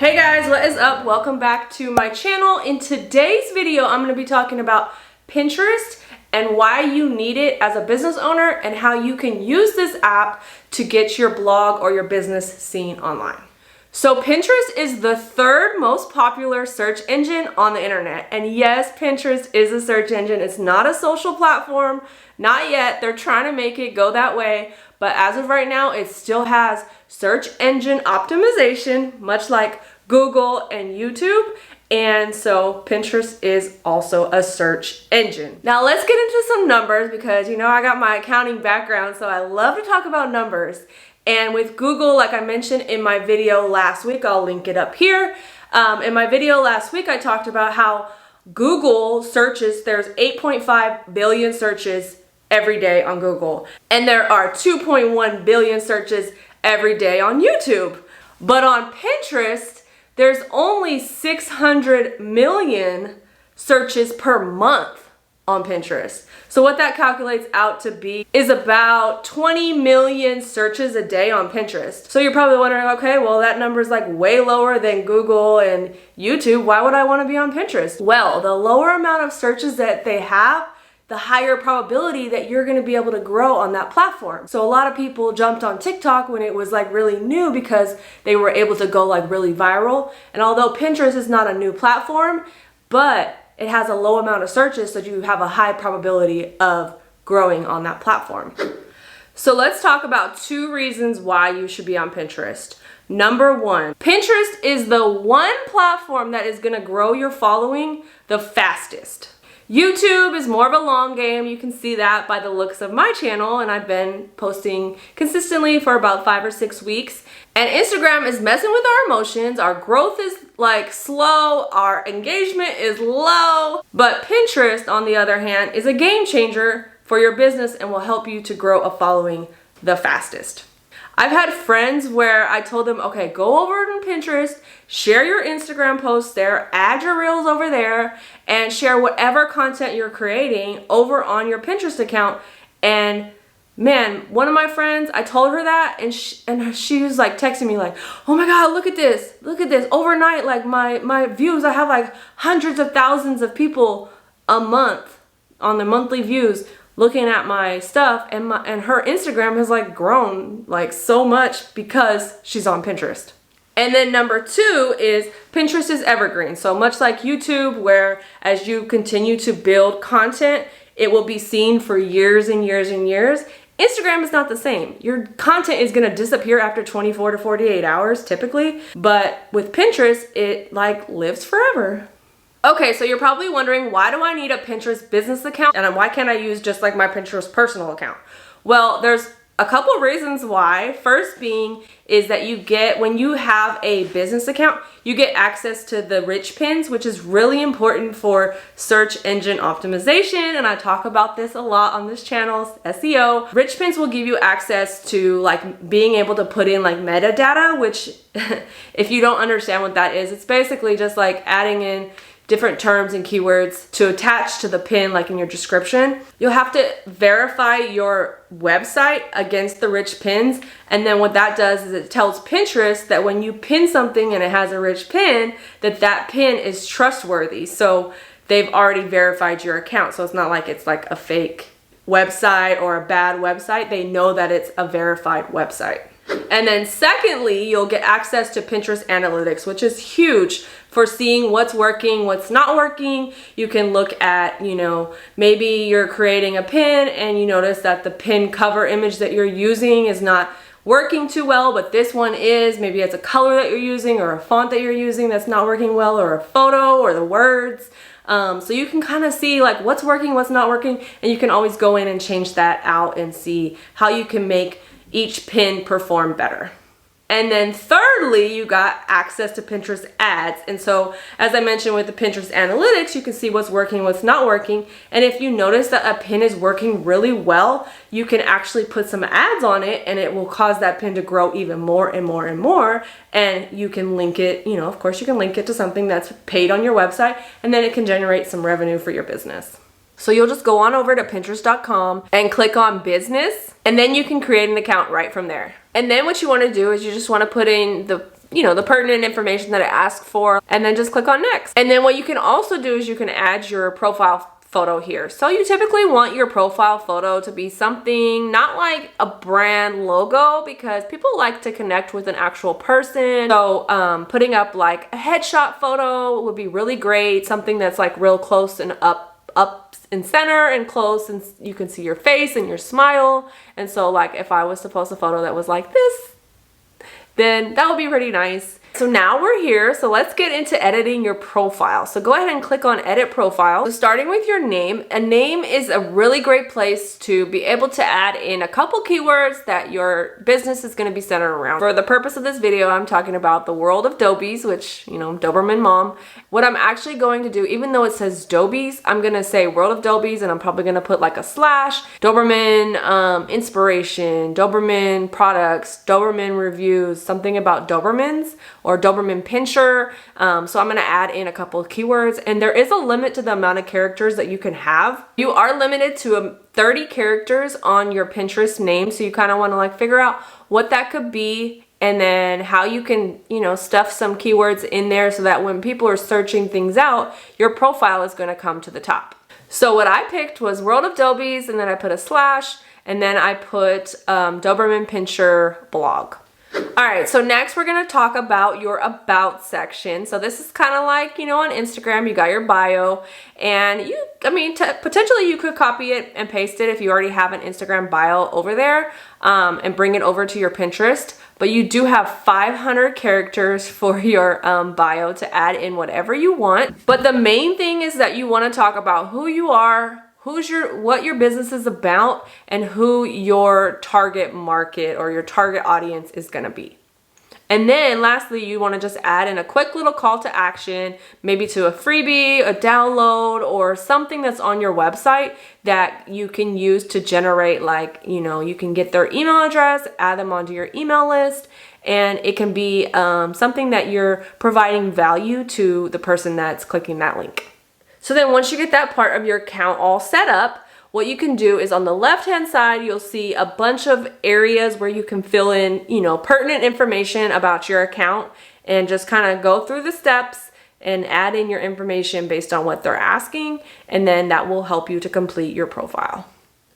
Hey guys, what is up? Welcome back to my channel. In today's video, I'm going to be talking about Pinterest and why you need it as a business owner and how you can use this app to get your blog or your business seen online. So Pinterest is the third most popular search engine on the internet. And yes, Pinterest is a search engine. It's not a social platform. Not yet. They're trying to make it go that way. But as of right now, it still has search engine optimization, much like Google and YouTube. And so Pinterest is also a search engine. Now let's get into some numbers because you know I got my accounting background, so I love to talk about numbers. And with Google, like I mentioned in my video last week, I'll link it up here. In my video last week, I talked about how Google searches, there's 8.5 billion searches every day on Google. And there are 2.1 billion searches every day on YouTube. But on Pinterest, there's only 600 million searches per month on Pinterest. So what that calculates out to be is about 20 million searches a day on Pinterest. So you're probably wondering, okay, well that number is like way lower than Google and YouTube. Why would I want to be on Pinterest? Well, the lower amount of searches that they have, the higher probability that you're going to be able to grow on that platform. So a lot of people jumped on TikTok when it was like really new because they were able to go like really viral. And although Pinterest is not a new platform, but it has a low amount of searches, so you have a high probability of growing on that platform. So let's talk about 2 reasons why you should be on Pinterest. Number 1, Pinterest is the one platform that is going to grow your following the fastest. YouTube is more of a long game. You can see that by the looks of my channel, and I've been posting consistently for about 5 or 6 weeks. And Instagram is messing with our emotions. Our growth is like slow, our engagement is low. But Pinterest, on the other hand, is a game changer for your business and will help you to grow a following the fastest. I've had friends where I told them, okay, go over to Pinterest, share your Instagram posts there, add your reels over there, and share whatever content you're creating over on your Pinterest account. And man, one of my friends, I told her that, and she was like texting me like, oh my God, look at this. Overnight, like my views, I have like hundreds of thousands of people a month on the monthly views looking at my stuff, and her Instagram has like grown like so much because she's on Pinterest. And then number 2 is Pinterest is evergreen. So much like YouTube, where as you continue to build content, it will be seen for years and years and years. Instagram is not the same. Your content is gonna disappear after 24 to 48 hours typically, but with Pinterest, it like lives forever. Okay, so you're probably wondering, why do I need a Pinterest business account and why can't I use just like my Pinterest personal account? Well, there's a couple reasons why. First being is that you get, when you have a business account, you get access to the rich pins, which is really important for search engine optimization. And I talk about this a lot on this channel, SEO. Rich pins will give you access to like being able to put in like metadata, which if you don't understand what that is, it's basically just like adding in different terms and keywords to attach to the pin, like in your description. You'll have to verify your website against the rich pins, and then what that does is it tells Pinterest that when you pin something and it has a rich pin, that pin is trustworthy. So they've already verified your account, so it's not like it's like a fake website or a bad website. They know that it's a verified website. And then secondly, you'll get access to Pinterest analytics, which is huge for seeing what's working, what's not working. You can look at, you know, maybe you're creating a pin and you notice that the pin cover image that you're using is not working too well, but this one is. Maybe it's a color that you're using or a font that you're using that's not working well, or a photo or the words. So you can kind of see like what's working, what's not working, and you can always go in and change that out and see how you can make each pin perform better. And then thirdly, you got access to Pinterest ads. And so as I mentioned with the Pinterest analytics, you can see what's working, what's not working. And if you notice that a pin is working really well, you can actually put some ads on it and it will cause that pin to grow even more and more and more. And you can link it, you know, of course you can link it to something that's paid on your website, and then it can generate some revenue for your business. So you'll just go on over to Pinterest.com and click on business, and then you can create an account right from there. And then what you want to do is you just want to put in the the pertinent information that it asks for, and then just click on next. And then what you can also do is you can add your profile photo here. So you typically want your profile photo to be something not like a brand logo, because people like to connect with an actual person. So putting up like a headshot photo would be really great, something that's like real close and up in center and close, and you can see your face and your smile. And so like if I was to post a photo that was like this, then that would be pretty nice. So now we're here, so let's get into editing your profile. So go ahead and click on edit profile. So starting with your name, a name is a really great place to be able to add in a couple keywords that your business is going to be centered around. For the purpose of this video, I'm talking about the world of Dobies, which, Doberman mom. What I'm actually going to do, even though it says Dobies, I'm going to say world of Dobies, and I'm probably going to put like a slash, Doberman inspiration, Doberman products, Doberman reviews, something about Dobermans, or Doberman Pinscher. So I'm gonna add in a couple of keywords, and there is a limit to the amount of characters that you can have. You are limited to 30 characters on your Pinterest name, so you kind of want to like figure out what that could be, and then how you can, stuff some keywords in there so that when people are searching things out, your profile is gonna come to the top. So what I picked was World of Dobies, and then I put a slash, and then I put Doberman Pinscher blog. All right, so next we're gonna talk about your about section. So this is kind of like, on Instagram, you got your bio, and potentially you could copy it and paste it if you already have an Instagram bio over there, and bring it over to your Pinterest. But you do have 500 characters for your bio to add in whatever you want. But the main thing is that you wanna talk about who you are, what your business is about, and who your target market or your target audience is gonna be. And then lastly, you wanna just add in a quick little call to action, maybe to a freebie, a download, or something that's on your website that you can use to generate, like, you can get their email address, add them onto your email list, and it can be something that you're providing value to the person that's clicking that link. So then once you get that part of your account all set up, what you can do is on the left-hand side, you'll see a bunch of areas where you can fill in, pertinent information about your account, and just kind of go through the steps and add in your information based on what they're asking, and then that will help you to complete your profile.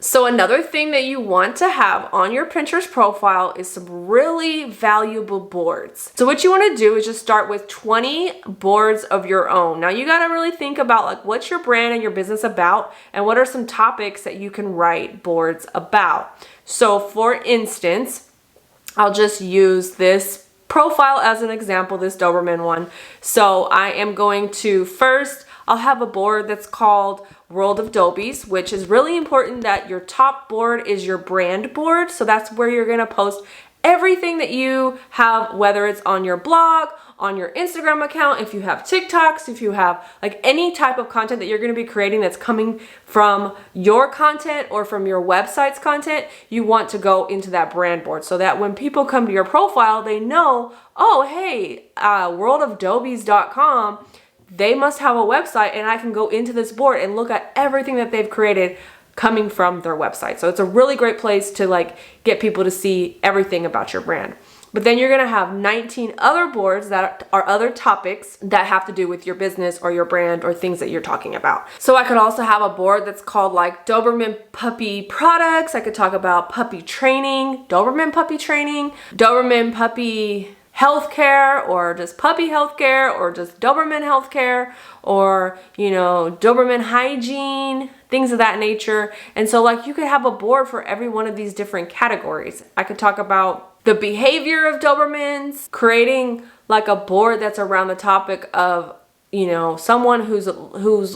So another thing that you want to have on your Pinterest profile is some really valuable boards. So what you want to do is just start with 20 boards of your own. Now you got to really think about like what's your brand and your business about, and what are some topics that you can write boards about. So for instance, I'll just use this profile as an example, this Doberman one. So I am going to I'll have a board that's called World of Dobies, which is really important that your top board is your brand board. So that's where you're gonna post everything that you have, whether it's on your blog, on your Instagram account, if you have TikToks, if you have like any type of content that you're gonna be creating that's coming from your content or from your website's content, you want to go into that brand board so that when people come to your profile, they know, oh, hey, worldofdobies.com, they must have a website, and I can go into this board and look at everything that they've created coming from their website. So it's a really great place to like get people to see everything about your brand. But then you're gonna have 19 other boards that are other topics that have to do with your business or your brand or things that you're talking about. So I could also have a board that's called like Doberman puppy products. I could talk about puppy training, Doberman puppy training, Doberman puppy healthcare, or just puppy healthcare, or just Doberman healthcare, or Doberman hygiene, things of that nature. And so like you could have a board for every one of these different categories. I could talk about the behavior of Dobermans, creating like a board that's around the topic of someone who's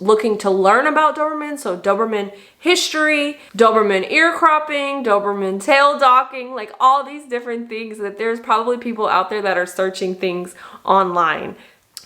looking to learn about Doberman. So Doberman history, Doberman ear cropping, Doberman tail docking, like all these different things that there's probably people out there that are searching things online.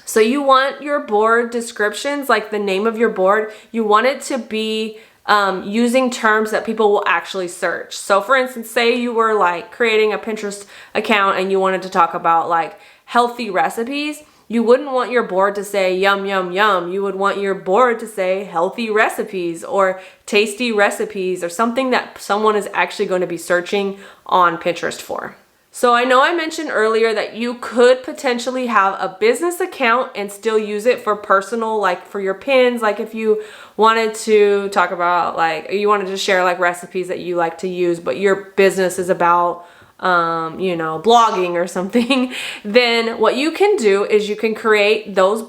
So you want your board descriptions, like the name of your board, you want it to be using terms that people will actually search. So for instance, say you were like creating a Pinterest account and you wanted to talk about like healthy recipes. You wouldn't want your board to say yum, yum, yum. You would want your board to say healthy recipes or tasty recipes, or something that someone is actually going to be searching on Pinterest for. So I know I mentioned earlier that you could potentially have a business account and still use it for personal, like for your pins. Like if you wanted to talk about, like you wanted to share like recipes that you like to use, but your business is about you know, blogging or something, then what you can do is you can create those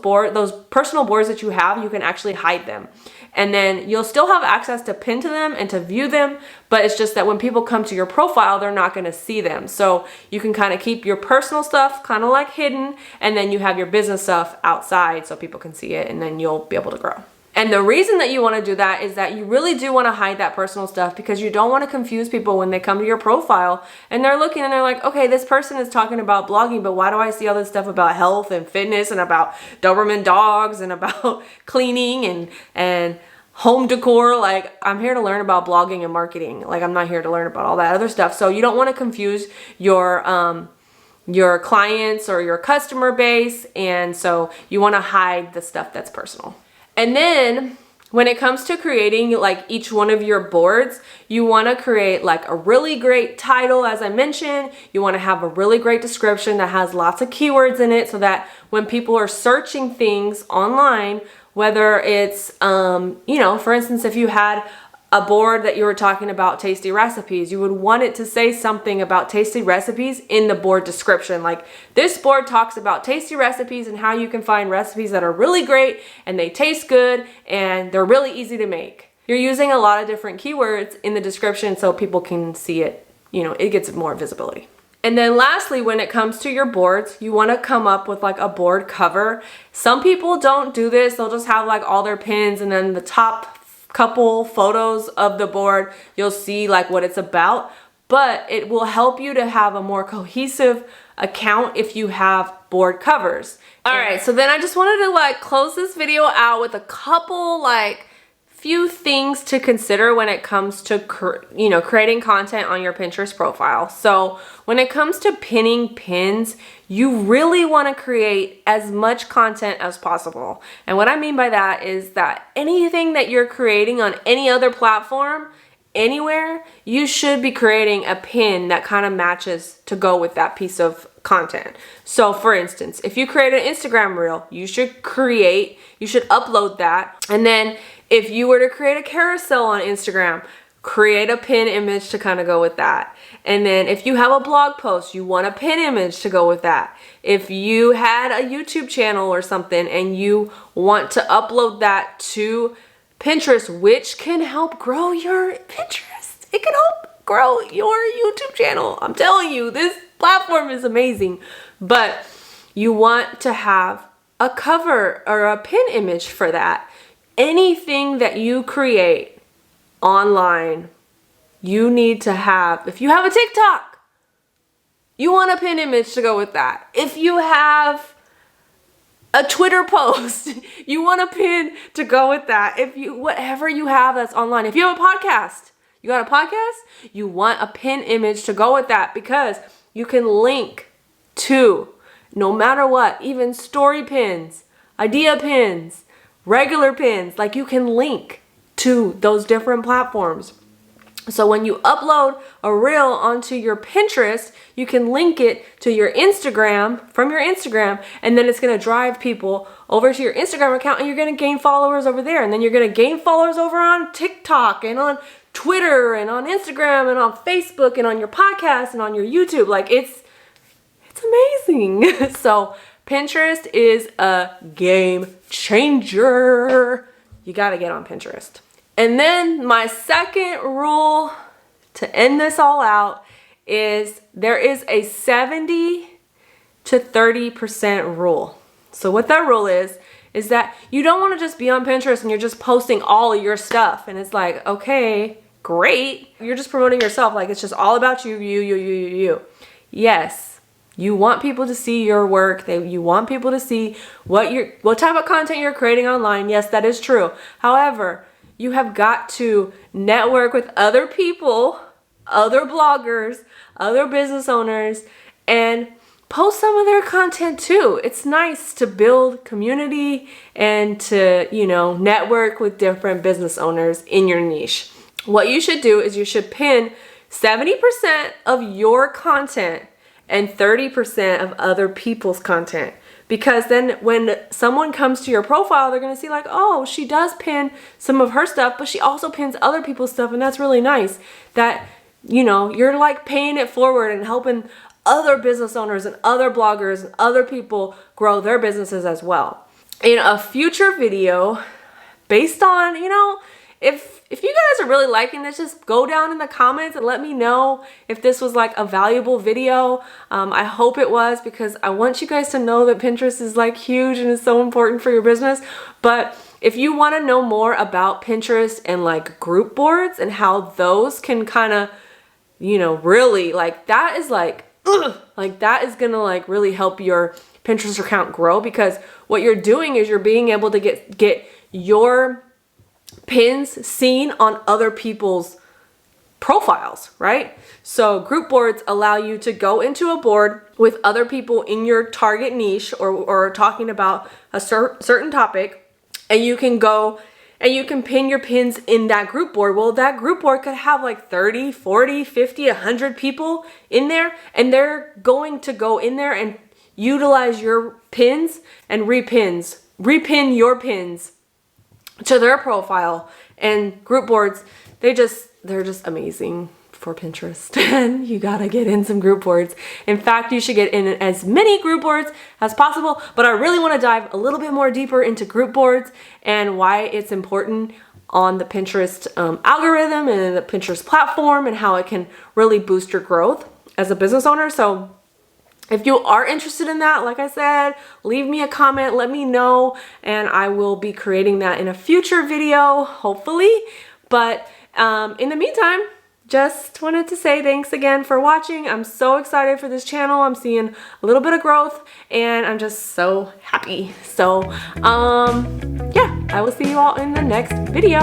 personal boards that you have, you can actually hide them. And then you'll still have access to pin to them and to view them, but it's just that when people come to your profile, they're not going to see them. So you can kind of keep your personal stuff kind of like hidden, and then you have your business stuff outside so people can see it, and then you'll be able to grow. And the reason that you want to do that is that you really do want to hide that personal stuff, because you don't want to confuse people when they come to your profile and they're looking and they're like, okay, this person is talking about blogging, but why do I see all this stuff about health and fitness and about Doberman dogs and about cleaning and home decor? Like, I'm here to learn about blogging and marketing. Like, I'm not here to learn about all that other stuff. So you don't want to confuse your clients or your customer base. And so you want to hide the stuff that's personal. And then when it comes to creating like each one of your boards, you want to create like a really great title. As I mentioned, you want to have a really great description that has lots of keywords in it, so that when people are searching things online, whether it's, you know, for instance, if you had a board that you were talking about tasty recipes, you would want it to say something about tasty recipes in the board description. Like, this board talks about tasty recipes and how you can find recipes that are really great and they taste good and they're really easy to make. You're using a lot of different keywords in the description so people can see it, you know, it gets more visibility. And then lastly, when it comes to your boards, you want to come up with like a board cover. Some people don't do this. They'll just have like all their pins, and then the top couple photos of the board, you'll see like what it's about. But it will help you to have a more cohesive account if you have board covers. All right, so then I just wanted to like close this video out with a couple like few things to consider when it comes to creating content on your Pinterest profile. So when it comes to pinning pins, you really want to create as much content as possible. And what I mean by that is that anything that you're creating on any other platform, anywhere, you should be creating a pin that kind of matches to go with that piece of content. So for instance, if you create an Instagram reel, you should upload that. And then if you were to create a carousel on Instagram, create a pin image to kind of go with that. And then if you have a blog post, you want a pin image to go with that. If you had a YouTube channel or something and you want to upload that to Pinterest, which can help grow your Pinterest. It can help grow your YouTube channel. I'm telling you, this platform is amazing. But you want to have a cover or a pin image for that. Anything that you create online, you need to have. If you have a TikTok, you want a pin image to go with that. If you have a Twitter post, you want a pin to go with that. If you, whatever you have that's online. If you have a podcast, you got a podcast, you want a pin image to go with that, because you can link to, no matter what, even story pins, idea pins, regular pins, like you can link to those different platforms. So when you upload a reel onto your Pinterest, you can link it to your Instagram, from your Instagram, and then it's going to drive people over to your Instagram account, and you're going to gain followers over there. And then you're going to gain followers over on TikTok and on Twitter and on Instagram and on Facebook and on your podcast and on your YouTube. Like, it's amazing. So Pinterest is a game changer. You got to get on Pinterest. And then my second rule to end this all out is there is a 70 to 30% rule. So what that rule is that you don't want to just be on Pinterest and you're just posting all of your stuff. And it's like, okay, great. You're just promoting yourself. Like, it's just all about you. Yes. You want people to see your work. You want people to see what type of content you're creating online. Yes, that is true. However, you have got to network with other people, other bloggers, other business owners, and post some of their content too. It's nice to build community and to, network with different business owners in your niche. What you should do is you should pin 70% of your content and 30% of other people's content. Because then when someone comes to your profile, they're gonna see like, oh, she does pin some of her stuff, but she also pins other people's stuff, and that's really nice. That, you know, you're like paying it forward and helping other business owners and other bloggers and other people grow their businesses as well. In a future video, based on, you know, if you guys are really liking this, just go down in the comments and let me know if this was like a valuable video. I hope it was, because I want you guys to know that Pinterest is like huge and is so important for your business. But if you want to know more about Pinterest and like group boards and how those can kind of, you know, really like that is like, like that is gonna like really help your Pinterest account grow, because what you're doing is you're being able to get your pins seen on other people's profiles, right? So group boards allow you to go into a board with other people in your target niche or talking about a certain topic, and you can go and you can pin your pins in that group board. Well, that group board could have like 30, 40, 50, 100 people in there, and they're going to go in there and utilize your pins and repin your pins to their profile. And group boards, they're just amazing for Pinterest. And you gotta get in some group boards. In fact, you should get in as many group boards as possible, but I really want to dive a little bit more deeper into group boards and why it's important on the Pinterest algorithm and the Pinterest platform, and how it can really boost your growth as a business owner. So if you are interested in that, like I said, leave me a comment, let me know, and I will be creating that in a future video, hopefully. But in the meantime, just wanted to say thanks again for watching. I'm so excited for this channel. I'm seeing a little bit of growth, and I'm just so happy. So, yeah, I will see you all in the next video.